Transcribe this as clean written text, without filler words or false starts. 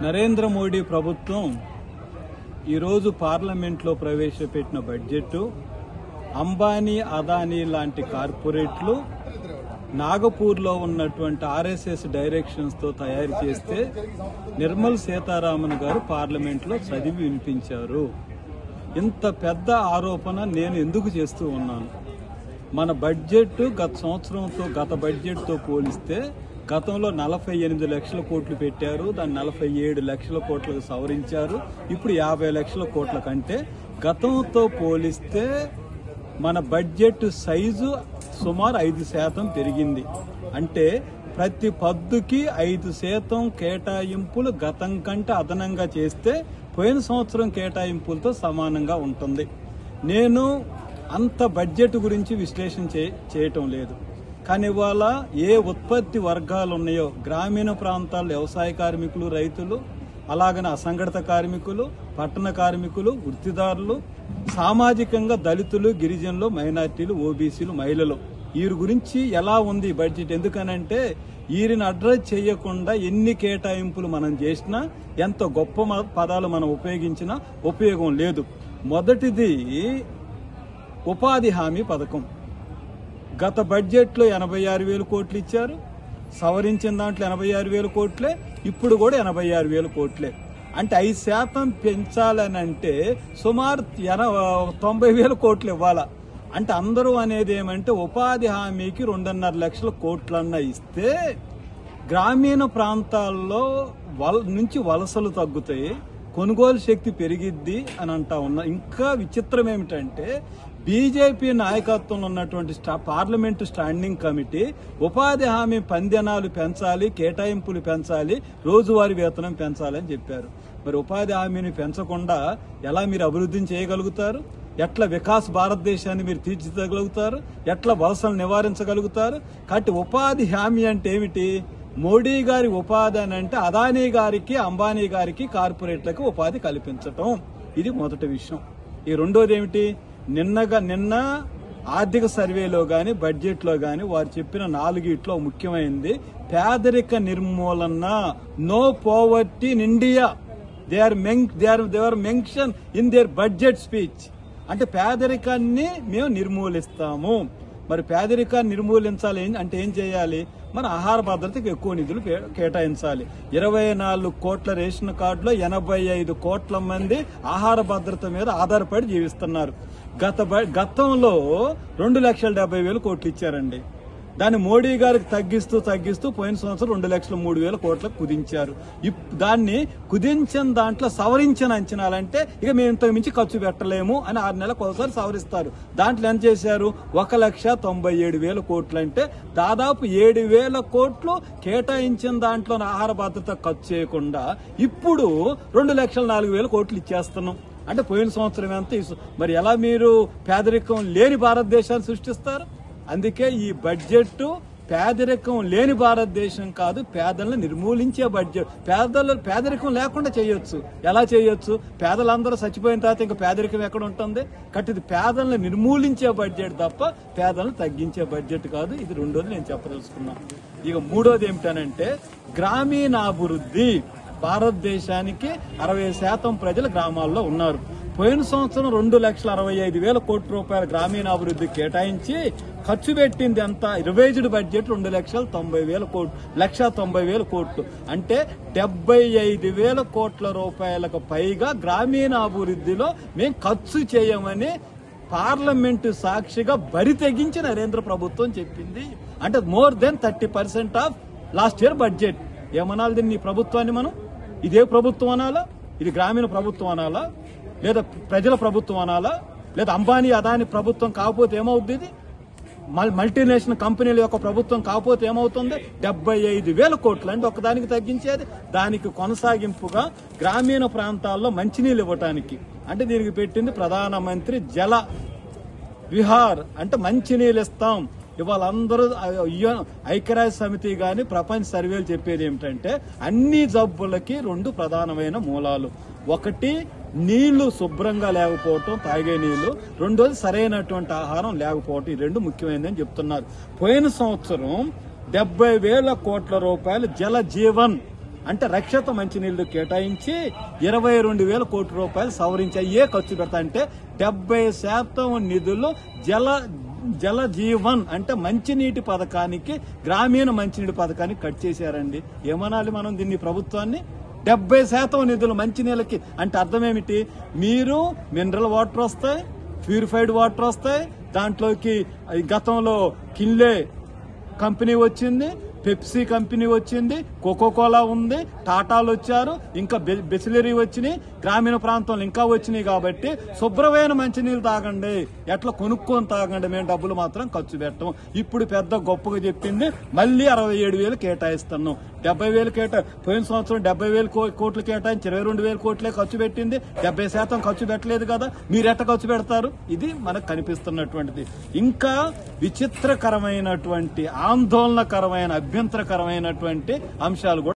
నరేంద్ర మోడీ ప్రభుత్వం ఈరోజు పార్లమెంట్లో ప్రవేశపెట్టిన బడ్జెట్ అంబానీ అదానీ లాంటి కార్పొరేట్లు నాగపూర్లో ఉన్నటువంటి ఆర్ఎస్ఎస్ డైరెక్షన్స్తో తయారు చేస్తే నిర్మల్ సీతారామన్ గారు పార్లమెంట్లో చదివి వినిపించారు. ఇంత పెద్ద ఆరోపణ నేను ఎందుకు చేస్తూ ఉన్నాను? మన బడ్జెట్ గత సంవత్సరంతో గత బడ్జెట్తో పోలిస్తే గతంలో 48 లక్షల కోట్లు పెట్టారు, దాన్ని 47 లక్షల కోట్లకు సవరించారు. ఇప్పుడు 50 లక్షల కోట్ల కంటే గతంతో పోలిస్తే మన బడ్జెట్ సైజు సుమారు 5% పెరిగింది. అంటే ప్రతి పద్దుకి 5% కేటాయింపులు గతం కంటే అదనంగా చేస్తే పోయిన సంవత్సరం కేటాయింపులతో సమానంగా ఉంటుంది. నేను అంత బడ్జెట్ గురించి విశ్లేషణ చేయటం లేదు. కానీ ఇవాళ ఏ ఉత్పత్తి వర్గాలు ఉన్నాయో గ్రామీణ ప్రాంతాల్లో వ్యవసాయ కార్మికులు, రైతులు, అలాగనే అసంఘటిత కార్మికులు, పట్టణ కార్మికులు, వృత్తిదారులు, సామాజికంగా దళితులు, గిరిజనులు, మైనార్టీలు, ఓబీసీలు, మహిళలు, వీరి గురించి ఎలా ఉంది బడ్జెట్? ఎందుకనంటే వీరిని అడ్రస్ చేయకుండా ఎన్ని కేటాయింపులు మనం చేసినా, ఎంత గొప్ప పదాలు మనం ఉపయోగించినా ఉపయోగం లేదు. మొదటిది ఉపాధి హామీ పథకం. గత బడ్జెట్లో 86,000 కోట్లు ఇచ్చారు, సవరించిన దాంట్లో 86,000 కోట్లే, ఇప్పుడు కూడా 86,000 కోట్లే. అంటే 5% పెంచాలని అంటే సుమారు 90,000 కోట్లు ఇవ్వాలా. అంటే అందరూ అనేది ఏమంటే ఉపాధి హామీకి 2.5 లక్షల కోట్లన్నా ఇస్తే గ్రామీణ ప్రాంతాల్లో నుంచి వలసలు తగ్గుతాయి, కొనుగోలు శక్తి పెరిగిద్ది అని అంటా ఉన్నా. ఇంకా విచిత్రం ఏమిటంటే బీజేపీ నాయకత్వంలో ఉన్నటువంటి పార్లమెంటు స్టాండింగ్ కమిటీ ఉపాధి హామీ పందెనాలు పెంచాలి, కేటాయింపులు పెంచాలి, రోజువారీ వేతనం పెంచాలని చెప్పారు. మరి ఉపాధి హామీని పెంచకుండా ఎలా మీరు అభివృద్ధిని చేయగలుగుతారు? ఎట్లా వికాస్ భారతదేశాన్ని మీరు తీర్చిదిద్దగలుగుతారు? ఎట్లా వలసలు నివారించగలుగుతారు? కాబట్టి ఉపాధి హామీ అంటే ఏమిటి? మోడీ గారి ఉపాధి అని అంటే అదానీ గారికి, అంబానీ గారికి, కార్పొరేట్లకు ఉపాధి కల్పించటం. ఇది మొదటి విషయం. ఈ రెండోది ఏమిటి? నిన్న ఆర్థిక సర్వేలో గాని బడ్జెట్లో గాని వారు చెప్పిన 4 ముఖ్యమైనది పేదరిక నిర్మూలన. No poverty in India. They are mention in their budget speech. అంటే పేదరికాన్ని మేము నిర్మూలిస్తాము. మరి పేదరికాన్ని నిర్మూలించాలి అంటే ఏం చేయాలి? మన ఆహార భద్రతకు ఎక్కువ నిధులు కేటాయించాలి. 24 కోట్ల రేషన్ కార్డులో 85 కోట్ల మంది ఆహార భద్రత మీద ఆధారపడి జీవిస్తున్నారు. గతంలో 2,70,000 కోట్లు ఇచ్చారండి. దాన్ని మోడీ గారికి తగ్గిస్తూ పోయిన సంవత్సరం 2,03,000 కోట్లకు కుదించారు. దాన్ని కుదించిన దాంట్లో సవరించిన అంచనాలంటే ఇక మేము ఇంతకు మించి ఖర్చు పెట్టలేము అని 6 నెలలకు ఒకసారి సవరిస్తారు. దాంట్లో ఎంత చేశారు? 1,97,000 కోట్లు. అంటే దాదాపు 7,000 కోట్లు కేటాయించిన దాంట్లో ఆహార భద్రత ఖర్చు చేయకుండా ఇప్పుడు 2,04,000 కోట్లు ఇచ్చేస్తున్నాం. అంటే పోయిన సంవత్సరం ఎంత? మరి ఎలా మీరు పేదరికం లేని భారతదేశాన్ని సృష్టిస్తారు? అందుకే ఈ బడ్జెట్ పేదరికం లేని భారతదేశం కాదు, పేదలను నిర్మూలించే బడ్జెట్. పేదరికం లేకుండా చేయొచ్చు. ఎలా చేయొచ్చు? పేదలందరూ చచ్చిపోయిన తర్వాత ఇంకా పేదరికం ఎక్కడ ఉంటుంది? కట్టిది పేదలను నిర్మూలించే బడ్జెట్ తప్ప పేదలను తగ్గించే బడ్జెట్ కాదు. ఇది రెండోది నేను చెప్పదలుచుకున్నాను. ఇక మూడోది ఏమిటనంటే గ్రామీణాభివృద్ధి. భారతదేశానికి 60% ప్రజలు గ్రామాల్లో ఉన్నారు. పోయిన సంవత్సరం 2,65,000 కోట్ల రూపాయల గ్రామీణాభివృద్ధి కేటాయించి ఖర్చు పెట్టింది ఎంత? రివైజ్డ్ బడ్జెట్ 2,90,000 కోట్లు, 1,90,000 కోట్లు. అంటే 75,000 కోట్ల రూపాయలకు పైగా గ్రామీణాభివృద్ధిలో మేము ఖర్చు చేయమని పార్లమెంటు సాక్షిగా బరి తెగించి నరేంద్ర ప్రభుత్వం చెప్పింది. అంటే more than 30% of last year budget. ఏమనాలి దీన్ని? ప్రభుత్వాన్ని మనం ఇదే ప్రభుత్వం అనాలా? ఇది గ్రామీణ ప్రభుత్వం అనాలా? లేదా ప్రజల ప్రభుత్వం అనాలా? లేదా అంబానీ అదానీ ప్రభుత్వం కాకపోతే ఏమవుతుంది? ఇది మల్టీనేషనల్ కంపెనీల యొక్క ప్రభుత్వం కాకపోతే ఏమవుతుంది? 75,000 కోట్లు. అంటే ఒకదానికి తగ్గించేది. దానికి కొనసాగింపుగా గ్రామీణ ప్రాంతాల్లో మంచినీళ్ళు ఇవ్వటానికి అంటే దీనికి పెట్టింది ప్రధానమంత్రి జల విహార్. అంటే మంచినీళ్ళు ఇస్తాం. ఇవాళ అందరూ ఐక్యరాజ్య సమితి గాని ప్రపంచ సర్వేలు చెప్పేది ఏమిటంటే అన్ని జబ్బులకి 2 ప్రధానమైన మూలాలు. ఒకటి నీళ్లు శుభ్రంగా లేకపోవటం, తాగే నీళ్లు. రెండోది సరైనటువంటి ఆహారం లేకపోవటం. ఈ 2 ముఖ్యమైనదని చెప్తున్నారు. పోయిన సంవత్సరం 70,000 కోట్ల రూపాయలు జల జీవన్ అంటే రక్షిత మంచినీళ్లు కేటాయించి 22,000 కోట్ల రూపాయలు సవరించి అయ్యే ఖర్చు పెడతా అంటే 70% నిధులు జల జీవన్ అంటే మంచినీటి పథకానికి, గ్రామీణ మంచినీటి పథకానికి కట్ చేశారండి. ఏమనాలి మనం దీన్ని ప్రభుత్వాన్ని? 70% నిధులు మంచినీళ్ళకి అంటే అర్థం ఏమిటి? మీరు మినరల్ వాటర్ వస్తాయి, ప్యూరిఫైడ్ వాటర్ వస్తాయి, దాంట్లోకి గతంలో కిన్లే కంపెనీ వచ్చింది, పెప్సీ కంపెనీ వచ్చింది, కోకోకోలా ఉంది, టాటాలు వచ్చారు, ఇంకా బిస్లరీ వచ్చినాయి, గ్రామీణ ప్రాంతంలో ఇంకా వచ్చినాయి. కాబట్టి శుభ్రమైన మంచినీళ్ళు తాగండి, ఎట్లా కొనుక్కొని తాగండి, మేము డబ్బులు మాత్రం ఖర్చు పెట్టం. ఇప్పుడు పెద్ద గొప్పగా చెప్పింది మళ్ళీ 67,000 కేటాయిస్తున్నాం. 70,000 పోయిన సంవత్సరం 70,000 కోట్లు కేటాయించి 22,000 కోట్లే ఖర్చు పెట్టింది. 70% ఖర్చు పెట్టలేదు కదా, మీరెట్ట ఖర్చు పెడతారు? ఇది మనకు కనిపిస్తున్నటువంటిది. ఇంకా విచిత్రకరమైనటువంటి, ఆందోళనకరమైన, అభ్యంతరకరమైనటువంటి అంశాలు కూడా